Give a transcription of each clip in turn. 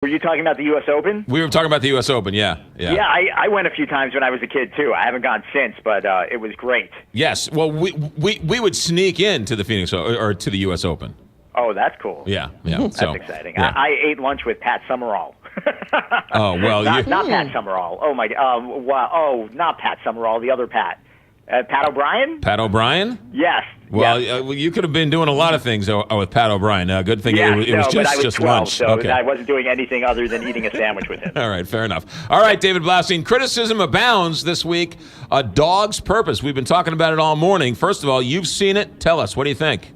Were you talking about the U.S. Open? We were talking about the U.S. Open, yeah. Yeah, I went a few times when I was a kid, too. I haven't gone since, but it was great. Yes. Well, we would sneak into the Phoenix or to the U.S. Open. Oh, that's cool. Yeah. That's exciting. Yeah. I ate lunch with Pat Summerall. Oh, well. Not Pat Summerall. Oh, my. Wow. Oh, not Pat Summerall, the other Pat. Pat O'Brien? Pat O'Brien? Yes. Well, yes. You could have been doing a lot of things with Pat O'Brien. Good thing it was just 12, lunch. So okay. I wasn't doing anything other than eating a sandwich with him. All right, fair enough. All right, David Blaustein, criticism abounds this week. A Dog's Purpose. We've been talking about it all morning. First of all, you've seen it. Tell us, what do you think?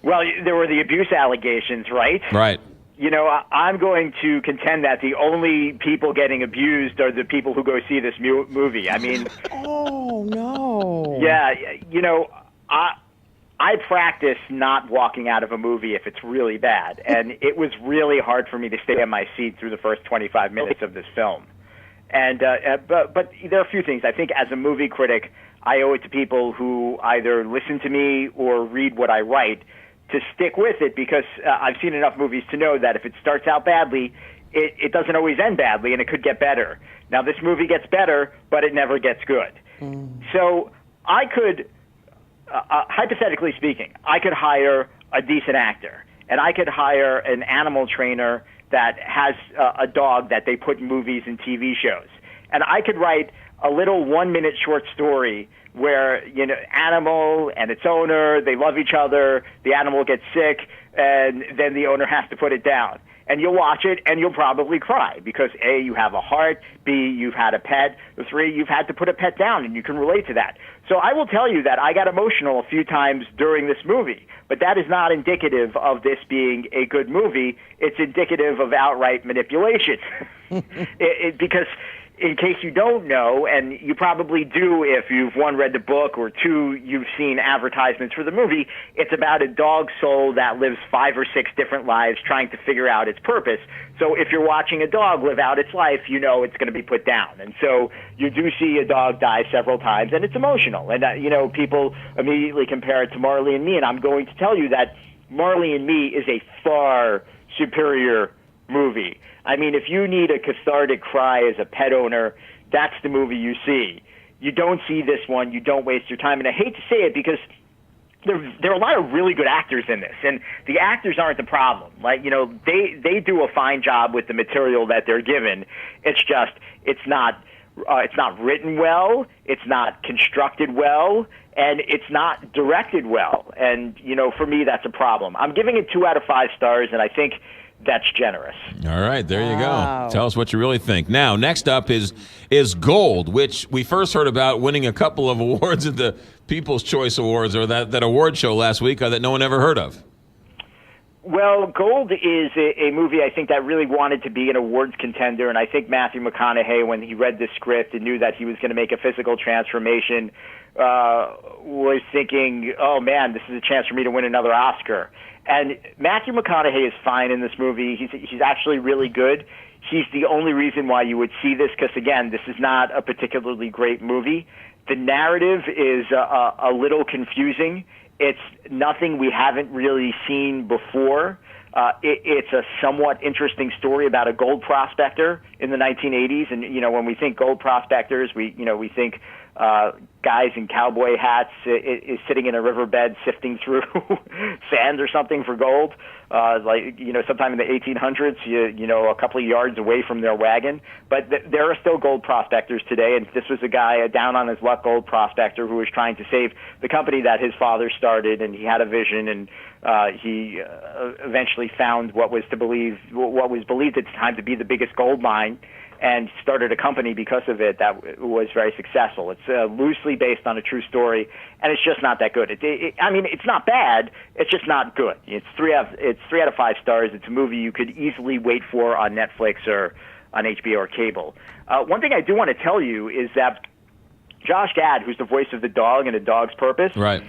Well, there were the abuse allegations, right? Right. You know, I'm going to contend that the only people getting abused are the people who go see this movie. I mean... Oh, no. Yeah, you know, I practice not walking out of a movie if it's really bad, and it was really hard for me to stay in my seat through the first 25 minutes of this film. And but there are a few things. I think as a movie critic, I owe it to people who either listen to me or read what I write to stick with it, because I've seen enough movies to know that if it starts out badly, it doesn't always end badly, and it could get better. Now, this movie gets better, but it never gets good. So I could, hypothetically speaking, I could hire a decent actor, and I could hire an animal trainer that has a dog that they put in movies and TV shows. And I could write a little 1-minute short story where, you know, animal and its owner, they love each other, the animal gets sick, and then the owner has to put it down. And you'll watch it, and you'll probably cry because, A, you have a heart, B, you've had a pet, 3, you've had to put a pet down, and you can relate to that. So I will tell you that I got emotional a few times during this movie, but that is not indicative of this being a good movie. It's indicative of outright manipulation. Because in case you don't know, and you probably do if you've, 1, read the book, or 2, you've seen advertisements for the movie, it's about a dog soul that lives 5 or 6 different lives trying to figure out its purpose. So if you're watching a dog live out its life, you know it's going to be put down. And so you do see a dog die several times, and it's emotional. And, you know, people immediately compare it to Marley and Me, and I'm going to tell you that Marley and Me is a far superior movie. I mean, if you need a cathartic cry as a pet owner, that's the movie you see. You don't see this one. You don't waste your time. And I hate to say it because there are a lot of really good actors in this, and the actors aren't the problem. Like, you know, they do a fine job with the material that they're given. It's just it's not written well, it's not constructed well, and it's not directed well. And, you know, for me, that's a problem. I'm giving it 2 out of 5 stars, and I think that's generous. All right, there you go. Tell us what you really think. Now, next up is Gold, which we first heard about winning a couple of awards at the People's Choice Awards, or that award show last week that no one ever heard of. Well, Gold is a movie I think that really wanted to be an awards contender, and I think Matthew McConaughey, when he read the script and knew that he was going to make a physical transformation, was thinking, oh man, this is a chance for me to win another Oscar. And Matthew McConaughey is fine in this movie. He's actually really good. He's the only reason why you would see this, because, again, this is not a particularly great movie. The narrative is a little confusing. It's nothing we haven't really seen before. It's a somewhat interesting story about a gold prospector in the 1980s. And, you know, when we think gold prospectors, we think guys in cowboy hats is sitting in a riverbed sifting through sand or something for gold. Like, you know, sometime in the 1800s, you know, a couple of yards away from their wagon. But there are still gold prospectors today, and this was a guy, a down-on-his-luck gold prospector who was trying to save the company that his father started, and he had a vision, and he eventually found what was believed at the time to be the biggest gold mine, and started a company because of it that was very successful. It's loosely based on a true story, and it's just not that good. I mean, it's not bad. It's just not good. It's 3 out of 5 stars. It's a movie you could easily wait for on Netflix or on HBO or cable. One thing I do want to tell you is that Josh Gad, who's the voice of the dog in A Dog's Purpose, right,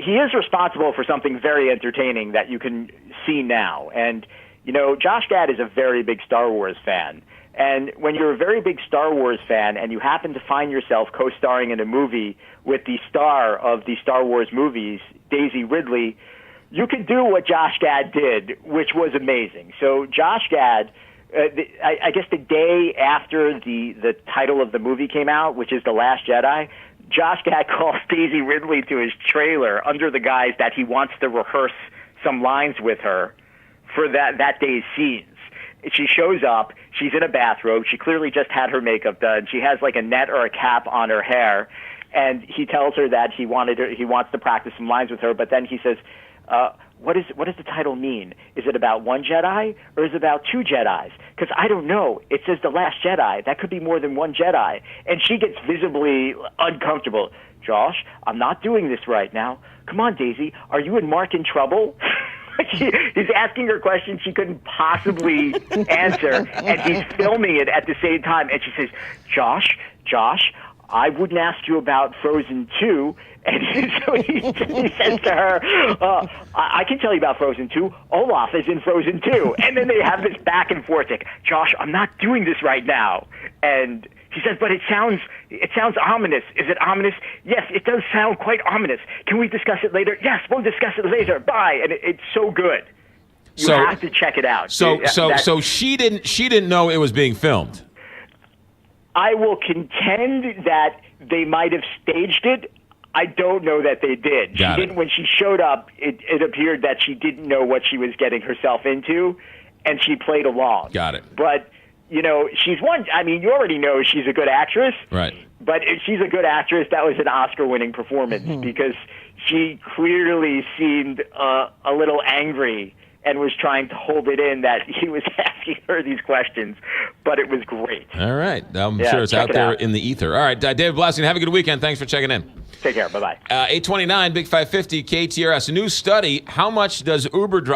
he is responsible for something very entertaining that you can see now. And, you know, Josh Gad is a very big Star Wars fan. And when you're a very big Star Wars fan and you happen to find yourself co-starring in a movie with the star of the Star Wars movies, Daisy Ridley, you could do what Josh Gad did, which was amazing. So Josh Gad, I guess the day after the title of the movie came out, which is The Last Jedi, Josh Gad calls Daisy Ridley to his trailer under the guise that he wants to rehearse some lines with her for that day's scenes. She shows up. She's in a bathrobe. She clearly just had her makeup done. She has like a net or a cap on her hair. And he tells her that he wants to practice some lines with her. But then he says, what does the title mean? Is it about one Jedi or is it about two Jedis? Because I don't know. It says The Last Jedi. That could be more than one Jedi. And she gets visibly uncomfortable. Josh, I'm not doing this right now. Come on, Daisy. Are you and Mark in trouble? He's asking her questions she couldn't possibly answer, and he's filming it at the same time. And she says, Josh, I wouldn't ask you about Frozen 2. And so he says to her, I can tell you about Frozen 2. Olaf is in Frozen 2. And then they have this back and forth. Like, Josh, I'm not doing this right now. And he says, but it sounds ominous. Is it ominous? Yes, it does sound quite ominous. Can we discuss it later? Yes, we'll discuss it later. Bye. And it's so good. You have to check it out. So she didn't know it was being filmed. I will contend that they might have staged it. I don't know that they did. She didn't. When she showed up, it appeared that she didn't know what she was getting herself into, and she played along. Got it. But you know, she's one. I mean, you already know she's a good actress. Right. But if she's a good actress, that was an Oscar-winning performance because she clearly seemed a little angry and was trying to hold it in that he was asking her these questions. But it was great. All right. I'm sure it's out there in the ether. All right, David Blaustein, have a good weekend. Thanks for checking in. Take care. Bye-bye. 829, Big 550, KTRS. A new study, how much does Uber drive